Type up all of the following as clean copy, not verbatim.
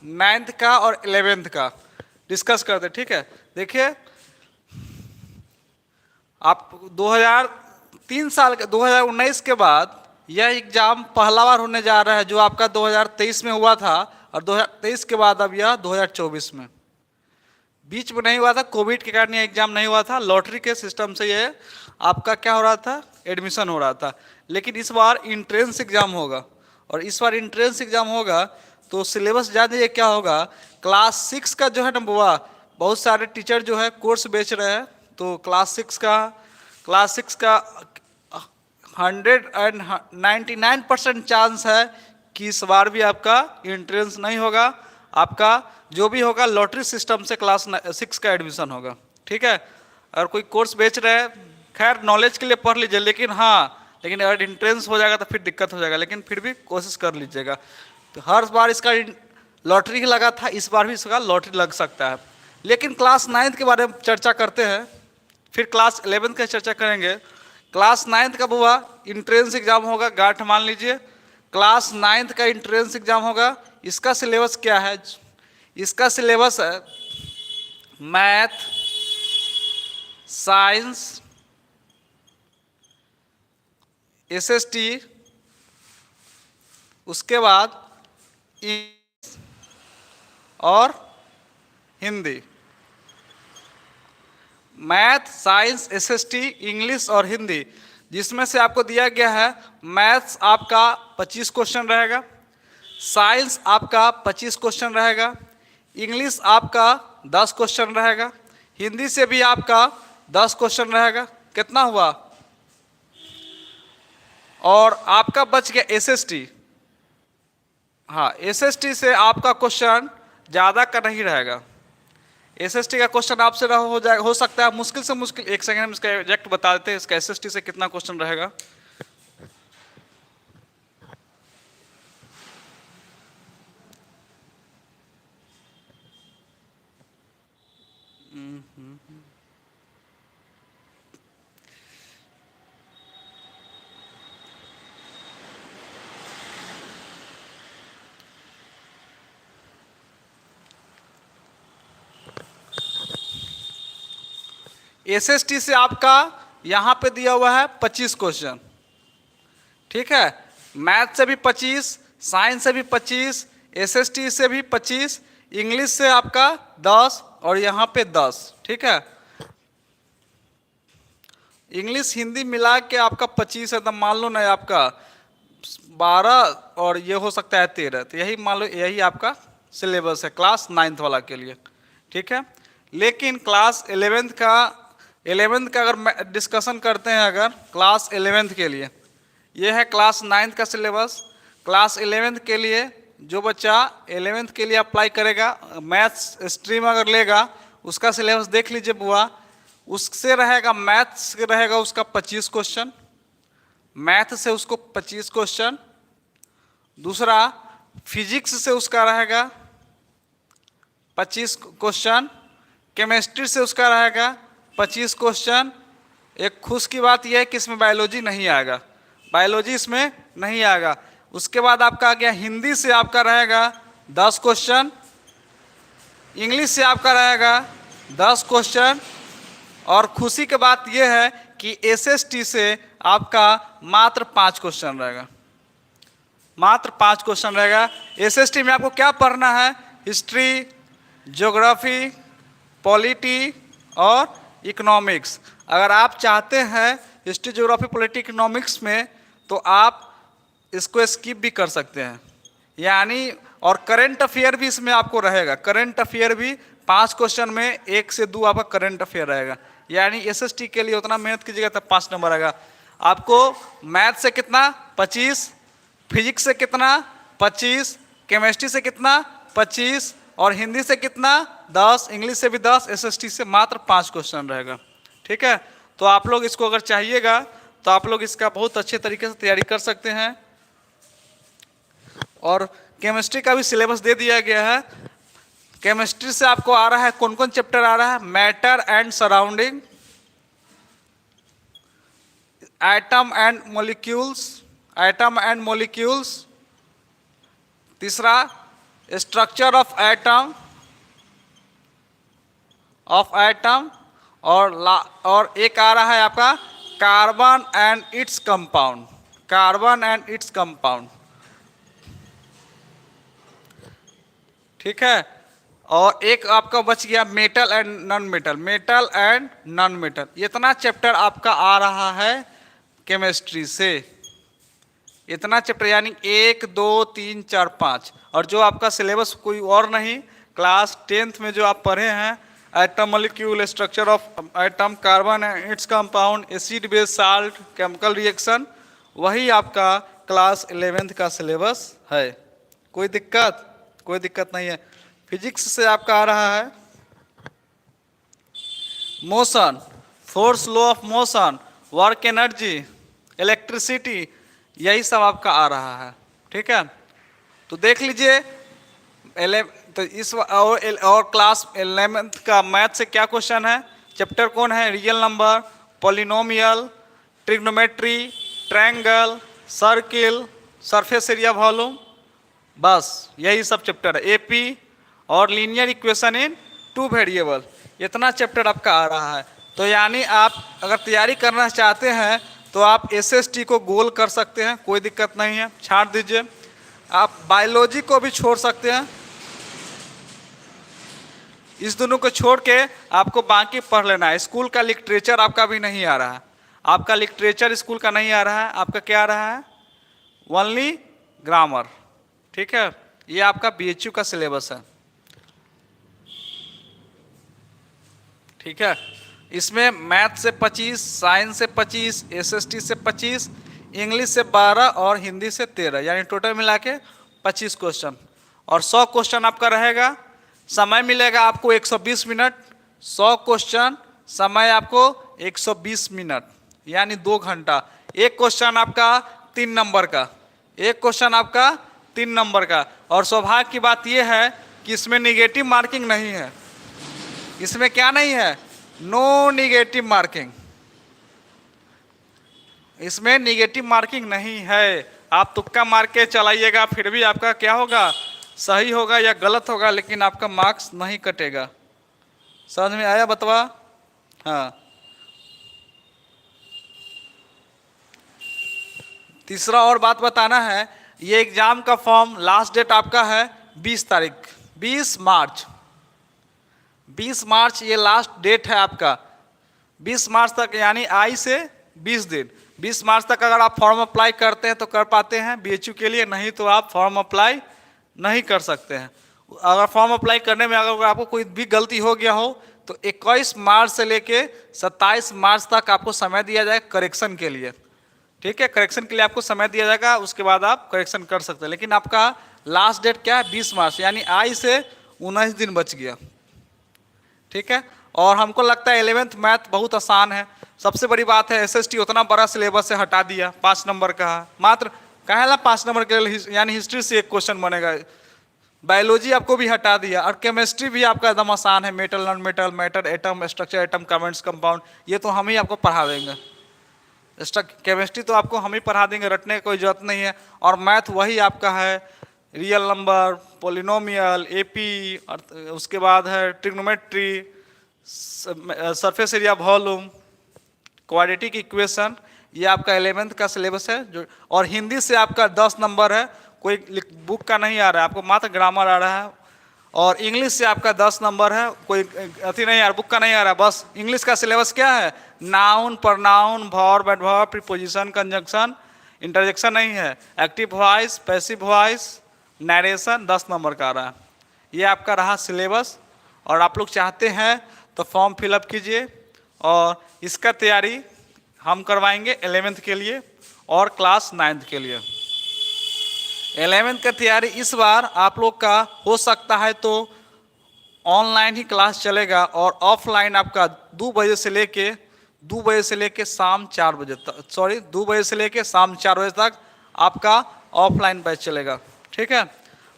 Ninth का और 11th का डिस्कस करते, ठीक है। देखिए आप 2003 साल के 2019 के बाद यह एग्ज़ाम पहला बार होने जा रहा है, जो आपका 2023 में हुआ था, और 2023 के बाद अब यह 2024 में। बीच में नहीं हुआ था, कोविड के कारण ये एग्ज़ाम नहीं हुआ था, लॉटरी के सिस्टम से ये आपका क्या हो रहा था, एडमिशन हो रहा था। लेकिन इस बार इंट्रेंस एग्ज़ाम होगा, और इस बार इंट्रेंस एग्ज़ाम होगा तो सिलेबस जानिए क्या होगा। क्लास 6 का जो है ना बुआ, बहुत सारे टीचर जो है कोर्स बेच रहे हैं, तो क्लास सिक्स का 199% चांस है कि इस बार भी आपका इंट्रेंस नहीं होगा, आपका जो भी होगा लॉटरी सिस्टम से क्लास 6 का एडमिशन होगा, ठीक है। अगर कोई कोर्स बेच रहे हैं, खैर नॉलेज के लिए पढ़ लीजिए, लेकिन लेकिन अगर इंट्रेंस हो जाएगा तो फिर दिक्कत हो जाएगा, लेकिन फिर भी कोशिश कर लीजिएगा। तो हर बार इसका लॉटरी लगा था, इस बार भी इसका लॉटरी लग सकता है। लेकिन क्लास 9 के बारे में चर्चा करते हैं, फिर क्लास 11 का चर्चा करेंगे। क्लास 9 का बुआ इंट्रेंस एग्जाम होगा, गांठ मान लीजिए। क्लास 9 का इंट्रेंस एग्जाम होगा। इसका सिलेबस क्या है? इसका सिलेबस है मैथ, साइंस, एसएसटी, उसके बाद इंग्लिश और Hindi. Math, science, SST, English और हिंदी, जिसमें से आपको दिया गया है मैथ्स आपका 25 क्वेश्चन रहेगा, साइंस आपका 25 क्वेश्चन रहेगा, इंग्लिश आपका 10 क्वेश्चन रहेगा, हिंदी से भी आपका 10 क्वेश्चन रहेगा। कितना हुआ? और आपका बच गया एसएसटी। हाँ, एसएसटी से आपका क्वेश्चन ज़्यादा का नहीं रहेगा। एसएसटी का क्वेश्चन आपसे हो सकता है मुश्किल से मुश्किल, एक सेकंड में इसका एग्जैक्ट बता देते हैं इसका एसएसटी से कितना क्वेश्चन रहेगा। एसएसटी से आपका यहाँ पे दिया हुआ है 25 क्वेश्चन, ठीक है। मैथ से भी 25, साइंस से भी 25, एसएसटी से भी 25, इंग्लिश से आपका 10 और यहाँ पे 10, ठीक है। इंग्लिश हिंदी मिला के आपका 25 है, तो मान लो ना आपका 12 और ये हो सकता है 13, तो यही मान लो, यही आपका सिलेबस है क्लास 9th वाला के लिए, ठीक है। लेकिन क्लास 11th का अगर डिस्कशन करते हैं, अगर क्लास 11th के लिए, ये है क्लास 9th का सिलेबस। क्लास 11th के लिए जो बच्चा 11th के लिए अप्लाई करेगा, मैथ्स स्ट्रीम अगर लेगा, उसका सिलेबस देख लीजिए बुआ। उससे रहेगा मैथ्स से रहेगा उसका 25 क्वेश्चन, मैथ से उसको 25 क्वेश्चन। दूसरा फिजिक्स से उसका रहेगा 25 क्वेश्चन, केमिस्ट्री से उसका रहेगा 25 क्वेश्चन। एक खुश की बात यह है कि इसमें बायोलॉजी नहीं आएगा, बायोलॉजी इसमें नहीं आएगा। उसके बाद आपका आ गया हिंदी से आपका रहेगा 10 क्वेश्चन, इंग्लिश से आपका रहेगा 10 क्वेश्चन, और खुशी की बात यह है कि एसएसटी से आपका मात्र 5 क्वेश्चन रहेगा, मात्र 5 क्वेश्चन रहेगा। एसएसटी में आपको क्या पढ़ना है? हिस्ट्री, ज्योग्राफी, पॉलिटी और इकोनॉमिक्स। अगर आप चाहते हैं हिस्ट्री, ज्योग्राफी, पॉलिटी, इकोनॉमिक्स में, तो आप इसको स्किप भी कर सकते हैं, यानी। और करंट अफेयर भी इसमें आपको रहेगा, करंट अफेयर भी 5 क्वेश्चन में 1 से 2 आपका करंट अफेयर रहेगा, यानी एसएसटी के लिए उतना मेहनत कीजिएगा तब 5 नंबर आएगा आपको। मैथ से कितना? 25, फिजिक्स से कितना? 25, केमिस्ट्री से कितना? 25, और हिंदी से कितना? 10, इंग्लिश से भी 10, एसएसटी से मात्र 5 क्वेश्चन रहेगा, ठीक है। तो आप लोग इसको अगर चाहिएगा तो आप लोग इसका बहुत अच्छे तरीके से तैयारी कर सकते हैं। और केमिस्ट्री का भी सिलेबस दे दिया गया है। केमिस्ट्री से आपको आ रहा है, कौन कौन चैप्टर आ रहा है? Matter and surrounding, atom and molecules, atom and molecules. तीसरा स्ट्रक्चर ऑफ एटम और एक आ रहा है आपका carbon and its compound, carbon and its compound, ठीक है। और एक आपका बच गया metal and non metal, metal and non metal. इतना चैप्टर आपका आ रहा है केमिस्ट्री से, इतना चैप्टर, यानी 1 2 3 4 5। और जो आपका सिलेबस कोई और नहीं, क्लास 10th में जो आप पढ़े हैं, atom molecule, structure of atom, carbon and its compound, acid base salt, chemical reaction, वही आपका क्लास 11th का सिलेबस है। कोई दिक्कत? कोई दिक्कत नहीं है। फिजिक्स से आपका आ रहा है motion, force, law of motion, work energy, electricity, यही सब आपका आ रहा है, ठीक है। तो देख लीजिए तो इस और क्लास 11th का मैथ से क्या क्वेश्चन है, चैप्टर कौन है, real number, polynomial, trigonometry, triangle, circle, surface area volume, बस यही सब चैप्टर है। एपी और लीनियर इक्वेशन इन 2 वेरिएबल, इतना चैप्टर आपका आ रहा है। तो यानी आप अगर तैयारी करना चाहते हैं तो आप एसएसटी को गोल कर सकते हैं, कोई दिक्कत नहीं है, छांट दीजिए। आप बायोलॉजी को भी छोड़ सकते हैं, इस दोनों को छोड़ के आपको बाकी पढ़ लेना है। स्कूल का लिटरेचर आपका भी नहीं आ रहा है, आपका लिटरेचर स्कूल का नहीं आ रहा है, आपका क्या आ रहा है, ओनली ग्रामर, ठीक है। ये आपका बीएचयू का सिलेबस है, ठीक है। इसमें मैथ से 25, साइंस से 25, एसएसटी से 25, इंग्लिश से 12 और हिंदी से 13, यानी टोटल मिला के 25 क्वेश्चन। और 100 क्वेश्चन आपका रहेगा। समय मिलेगा आपको 120 मिनट, 100 क्वेश्चन, समय आपको 120 मिनट, यानी 2 घंटा। एक क्वेश्चन आपका 3 नंबर का, एक क्वेश्चन आपका 3 नंबर का। और सौभाग्य की बात यह है कि इसमें निगेटिव मार्किंग नहीं है, इसमें क्या नहीं है, नो निगेटिव मार्किंग, इसमें निगेटिव मार्किंग नहीं है। आप तुक्का मार के चलाइएगा, फिर भी आपका क्या होगा, सही होगा या गलत होगा, लेकिन आपका मार्क्स नहीं कटेगा। समझ में आया बतवा? हाँ। तीसरा और बात बताना है, ये एग्जाम का फॉर्म लास्ट डेट आपका है 20 तारीख, 20 मार्च, 20 मार्च ये लास्ट डेट है आपका। 20 मार्च तक, यानी आई से 20 दिन, 20 मार्च तक अगर आप फॉर्म अप्लाई करते हैं तो कर पाते हैं बीएचयू के लिए, नहीं तो आप फॉर्म अप्लाई नहीं कर सकते हैं। अगर फॉर्म अप्लाई करने में अगर आपको कोई भी गलती हो गया हो तो 21 मार्च से लेके 27 मार्च तक आपको समय दिया जाएगा करेक्शन के लिए, ठीक है। करेक्शन के लिए आपको समय दिया जाएगा, उसके बाद आप करेक्शन कर सकते हैं। लेकिन आपका लास्ट डेट क्या है, 20 मार्च, यानी आज से 19 दिन बच गया, ठीक है। और हमको लगता है 11th मैथ बहुत आसान है। सबसे बड़ी बात है एसएसटी उतना बड़ा सिलेबस से हटा दिया, 5 नंबर का है मात्र, कहेला 5 नंबर के लिए, यानी हिस्ट्री से एक क्वेश्चन बनेगा। बायोलॉजी आपको भी हटा दिया, और केमिस्ट्री भी आपका एकदम आसान है, metal non metal, matter atom, structure atom, comments compound, ये तो हम ही आपको पढ़ा देंगे। केमिस्ट्री तो आपको हम ही पढ़ा देंगे, रटने की कोई जरूरत नहीं है। और मैथ वही आपका है, रियल नंबर, पोलिनोमियल, एपी, और उसके बाद है trigonometry, surface area volume, quadratic equation, ये आपका 11th का सिलेबस है। जो और हिंदी से आपका 10 नंबर है, कोई बुक का नहीं आ रहा है आपको, मात्र ग्रामर आ रहा है। और इंग्लिश से आपका 10 नंबर है, कोई अति नहीं आ रहा, बुक का नहीं आ रहा। बस इंग्लिश का सिलेबस क्या है, noun, pronoun, verb, adverb, preposition, conjunction, interjection नहीं है, active voice, passive voice, narration, 10 number का आ रहा है। ये आपका रहा सिलेबस। और आप लोग चाहते हैं तो फॉर्म फिलअप कीजिए, और इसका तैयारी हम करवाएंगे 11th के लिए और क्लास 9th के लिए। 11th का तैयारी इस बार आप लोग का हो सकता है तो ऑनलाइन ही क्लास चलेगा, और ऑफलाइन आपका 2 बजे से लेके शाम 4 बजे तक, 2 बजे से लेके शाम 4 बजे तक आपका ऑफलाइन बैच चलेगा, ठीक है।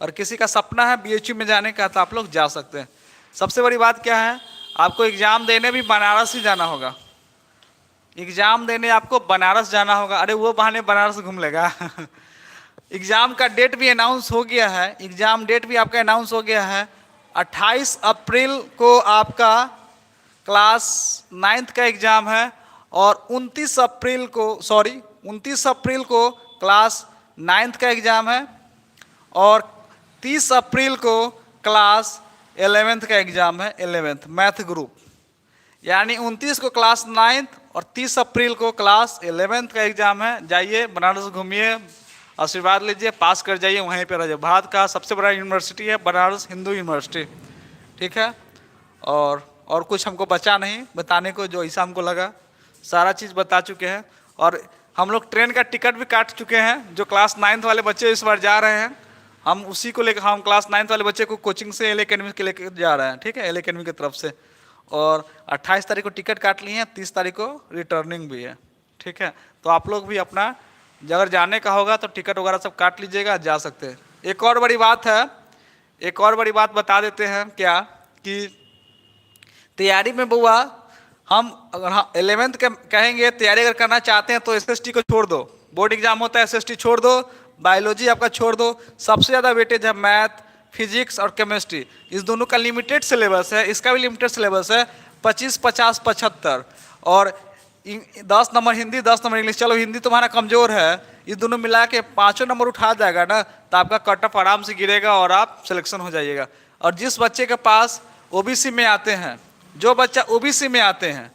और किसी का सपना है बीएचयू में जाने का तो आप लोग जा सकते हैं। सबसे बड़ी बात क्या है, आपको एग्ज़ाम देने भी बनारस ही जाना होगा, एग्ज़ाम देने आपको बनारस जाना होगा। अरे वो बहाने बनारस घूम लेगा एग्ज़ाम का डेट भी अनाउंस हो गया है, एग्ज़ाम डेट भी आपका अनाउंस हो गया है। 28 अप्रैल को आपका क्लास 9th का एग्ज़ाम है और 29 अप्रैल को क्लास 9th का एग्ज़ाम है और 30 अप्रैल को क्लास 11th का एग्ज़ाम है, 11th मैथ ग्रुप। यानी 29 को क्लास 9th और 30 अप्रैल को क्लास 11th का एग्ज़ाम है। जाइए बनारस घूमिए, आशीर्वाद लीजिए, पास कर जाइए, वहीं पर रह जाइए। भारत का सबसे बड़ा यूनिवर्सिटी है बनारस हिंदू यूनिवर्सिटी, ठीक है। और कुछ हमको बचा नहीं बताने को, जो ऐसा हमको लगा सारा चीज़ बता चुके हैं। और हम लोग ट्रेन का टिकट भी काट चुके हैं। जो क्लास 9th वाले बच्चे इस बार जा रहे हैं, हम उसी को लेकर, हम क्लास 9th वाले बच्चे को कोचिंग से एल एकेडमी के लेकर जा रहे हैं, ठीक है, एल एकेडमी की तरफ से। और 28 तारीख को टिकट काट लिए हैं, 30 तारीख को रिटर्निंग भी है, ठीक है। तो आप लोग भी अपना अगर जाने का होगा तो टिकट वगैरह सब काट लीजिएगा, जा सकते हैं। एक और बड़ी बात है, एक और बड़ी बात बता देते हैं क्या कि तैयारी में बुआ, हम अगर 11th के कहेंगे तैयारी अगर करना चाहते हैं तो एसएसटी को छोड़ दो, बोर्ड एग्जाम होता है, एसएसटी छोड़ दो, बायोलॉजी आपका छोड़ दो। सबसे ज़्यादा वेटेज है मैथ, फिजिक्स और केमिस्ट्री, इस दोनों का लिमिटेड सिलेबस है, इसका भी लिमिटेड सिलेबस है। 25, 50, 75 और 10 नंबर हिंदी, 10 नंबर इंग्लिश। चलो हिंदी तुम्हारा कमज़ोर है, ये दोनों मिला के 5 नंबर उठा जाएगा ना, तो आपका कट ऑफ आराम से गिरेगा और आप सिलेक्शन हो जाइएगा। और जिस बच्चे के पास ओबीसी में आते हैं, जो बच्चा ओबीसी में आते हैं,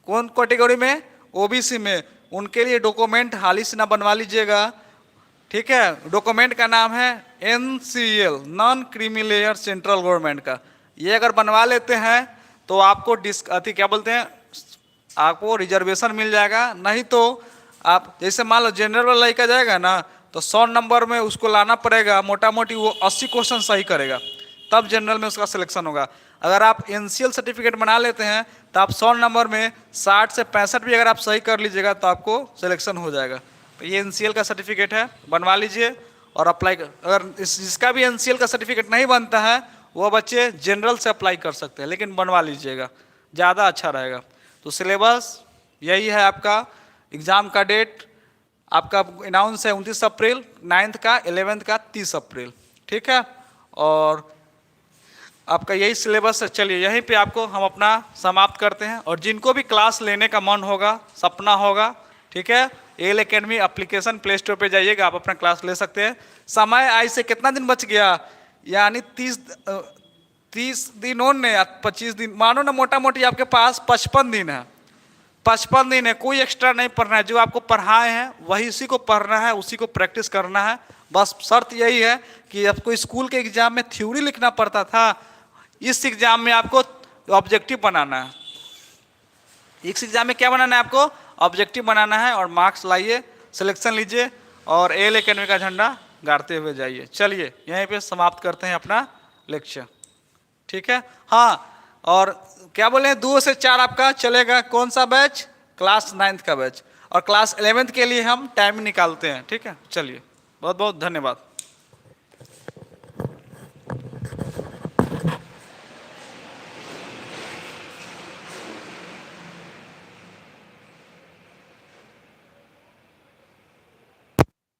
कौन कैटेगरी में, ओबीसी में, उनके लिए डॉक्यूमेंट हाल ही से ना बनवा लीजिएगा, ठीक है। डॉक्यूमेंट का नाम है NCL, non creamy layer central government का। ये अगर बनवा लेते हैं तो आपको क्या बोलते हैं, आपको रिजर्वेशन मिल जाएगा। नहीं तो आप जैसे मान लो जनरल वाला लड़का जाएगा ना, तो 100 नंबर में उसको लाना पड़ेगा, मोटा मोटी वो 80 क्वेश्चन सही करेगा, तब जनरल में उसका सिलेक्शन होगा। अगर आप NCL सर्टिफिकेट बना लेते हैं तो आप 100 नंबर में 60 से 65 भी अगर आप सही कर लीजिएगा तो आपको सिलेक्शन हो जाएगा। तो ये NCL का सर्टिफिकेट है, बनवा लीजिए और अप्लाई कर। अगर जिसका भी NCL का सर्टिफिकेट नहीं बनता है वो बच्चे जनरल से अप्लाई कर सकते हैं, लेकिन बनवा लीजिएगा, ज़्यादा अच्छा रहेगा। तो सिलेबस यही है आपका। एग्ज़ाम का डेट आपका अनाउंस है 29 अप्रैल, 9th का, 11th का 30 अप्रैल, ठीक है। और आपका यही सिलेबस है। चलिए यहीं पे आपको हम अपना समाप्त करते हैं। और जिनको भी क्लास लेने का मन होगा, सपना होगा, ठीक है, L academy application play store पे जाइएगा, आप अपना क्लास ले सकते हैं। समय आज से कितना दिन बच गया, यानी 30 दिन और नहीं 25 दिन, मानो ना मोटा मोटी आपके पास 55 दिन है। 55 दिन है, कोई एक्स्ट्रा नहीं पढ़ना है। जो आपको पढ़ाए हैं वही उसी को पढ़ना है, उसी को प्रैक्टिस करना है। बस शर्त यही है कि आपको स्कूल के एग्जाम में थ्योरी लिखना पड़ता था, इस एग्जाम में आपको ऑब्जेक्टिव बनाना है। इस एग्जाम में क्या बनाना है आपको, ऑब्जेक्टिव बनाना है। और मार्क्स लाइए, सिलेक्शन लीजिए और एल एकेडमी का झंडा गाड़ते हुए जाइए। चलिए यहीं पे समाप्त करते हैं अपना लेक्चर, ठीक है। हाँ, और क्या बोले, 2 से 4 आपका चलेगा। कौन सा बैच, क्लास 9th का बैच। और क्लास 11th के लिए हम टाइम निकालते हैं, ठीक है। चलिए बहुत बहुत धन्यवाद।